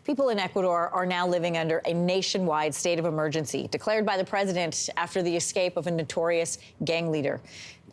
People in Ecuador are now living under a nationwide state of emergency declared by the president after the escape of a notorious gang leader.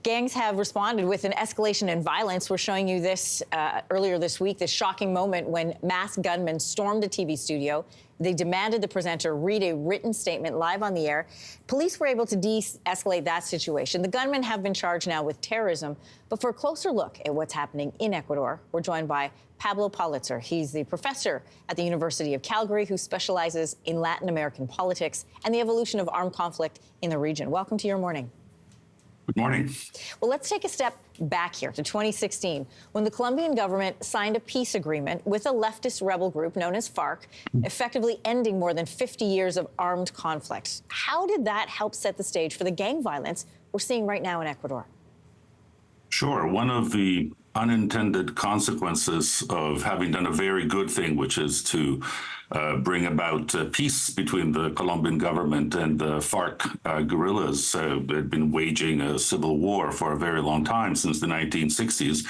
Gangs have responded with an escalation in violence. We're showing you this earlier this week, this shocking moment when masked gunmen stormed a TV studio. They demanded the presenter read a written statement live on the air. Police were able to de-escalate that situation. The gunmen have been charged now with terrorism. But for a closer look at what's happening in Ecuador, we're joined by Pablo Politzer. He's the professor at the University of Calgary who specializes in Latin American politics and the evolution of armed conflict in the region. Welcome to Your Morning. Good morning. Well, let's take a step back here to 2016, when the Colombian government signed a peace agreement with a leftist rebel group known as FARC, effectively ending more than 50 years of armed conflict. How did that help set the stage for the gang violence we're seeing right now in Ecuador? Sure. One of the unintended consequences of having done a very good thing, which is to bring about peace between the Colombian government and the FARC guerrillas, had been waging a civil war for a very long time, since the 1960s,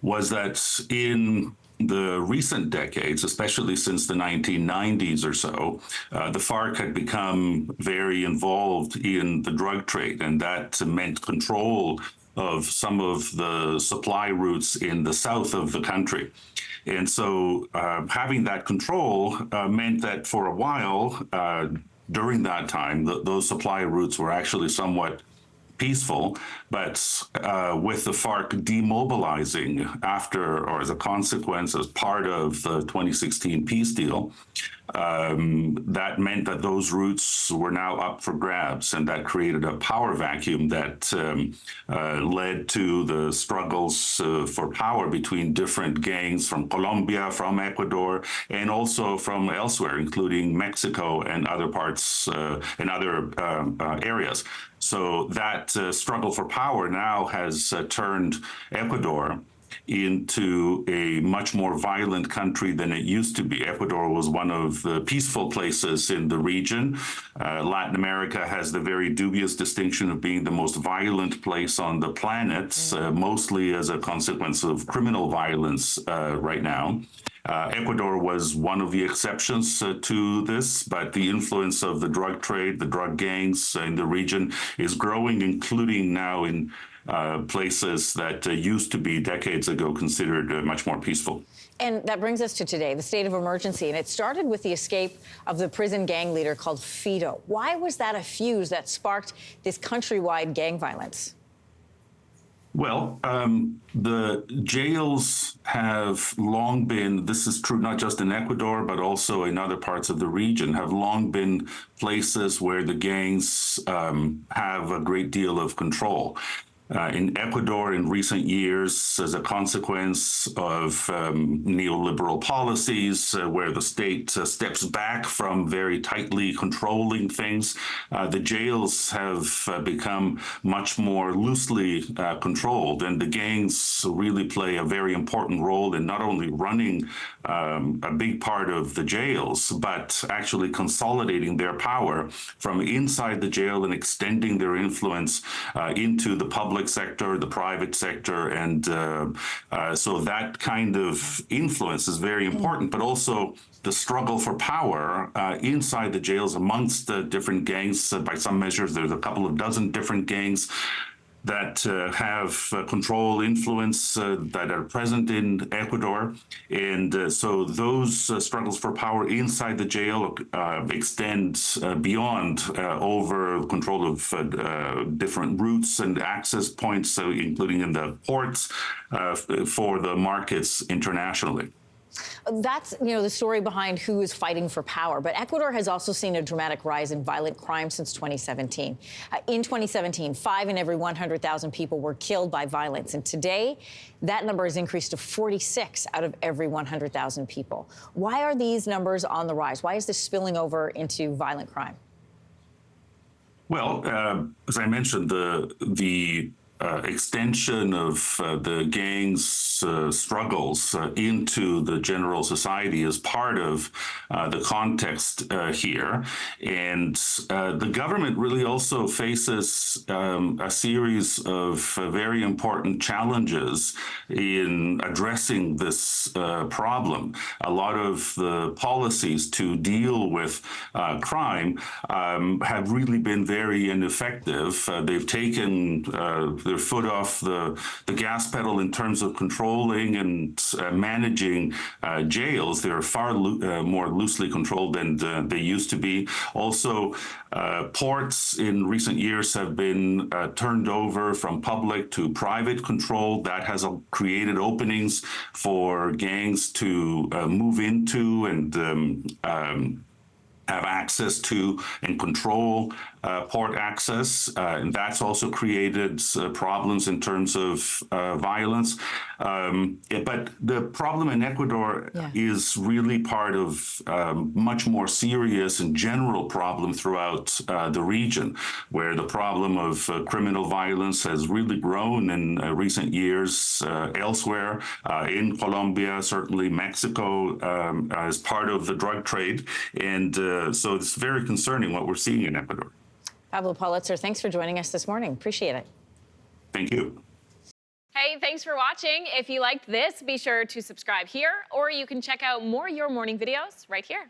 was that in the recent decades, especially since the 1990s or so, the FARC had become very involved in the drug trade, and that meant control of some of the supply routes in the south of the country. And so having that control meant that for a while, during that time, those supply routes were actually somewhat peaceful, but with the FARC demobilizing after, or as a consequence, as part of the 2016 peace deal, that meant that those routes were now up for grabs, and that created a power vacuum that led to the struggles for power between different gangs from Colombia, from Ecuador, and also from elsewhere, including Mexico and other parts and other areas. So that struggle for power now has turned Ecuador into a much more violent country than it used to be. Ecuador was one of the peaceful places in the region. Latin America has the very dubious distinction of being the most violent place on the planet, mostly as a consequence of criminal violence right now. Ecuador was one of the exceptions to this, but the influence of the drug trade, the drug gangs in the region is growing, including now in places that used to be decades ago considered much more peaceful. And that brings us to today, the state of emergency. And it started with the escape of the prison gang leader called Fido. Why was that a fuse that sparked this countrywide gang violence? Well, the jails have long been, this is true not just in Ecuador, but also in other parts of the region, have long been places where the gangs have a great deal of control. In Ecuador in recent years, as a consequence of neoliberal policies where the state steps back from very tightly controlling things, the jails have become much more loosely controlled, and the gangs really play a very important role in not only running a big part of the jails, but actually consolidating their power from inside the jail and extending their influence into the public sector, the private sector, and so that kind of influence is very important, but also the struggle for power inside the jails amongst the different gangs. By some measures, there's a couple of dozen different gangs that have control, influence, that are present in Ecuador. And so those struggles for power inside the jail extend beyond over control of different routes and access points, including in the ports for the markets internationally. That's, the story behind who is fighting for power. But Ecuador has also seen a dramatic rise in violent crime since 2017. In 2017, 5 in every 100,000 people were killed by violence. And today, that number has increased to 46 out of every 100,000 people. Why are these numbers on the rise? Why is this spilling over into violent crime? Well, as I mentioned, the extension of the gangs' struggles into the general society is part of the context here. And the government really also faces a series of very important challenges in addressing this problem. A lot of the policies to deal with crime have really been very ineffective. They've taken their foot off the gas pedal in terms of controlling and managing jails. They're far more loosely controlled than they used to be. Also, ports in recent years have been turned over from public to private control. That has created openings for gangs to move into and have access to and control port access. And that's also created problems in terms of violence. But the problem in Ecuador is really part of much more serious and general problem throughout the region, where the problem of criminal violence has really grown in recent years elsewhere, in Colombia, certainly Mexico, as part of the drug trade. And so it's very concerning what we're seeing in Ecuador. Pablo Pulitzer, thanks for joining us this morning. Appreciate it. Thank you. Hey, thanks for watching. If you liked this, be sure to subscribe here, or you can check out more Your Morning videos right here.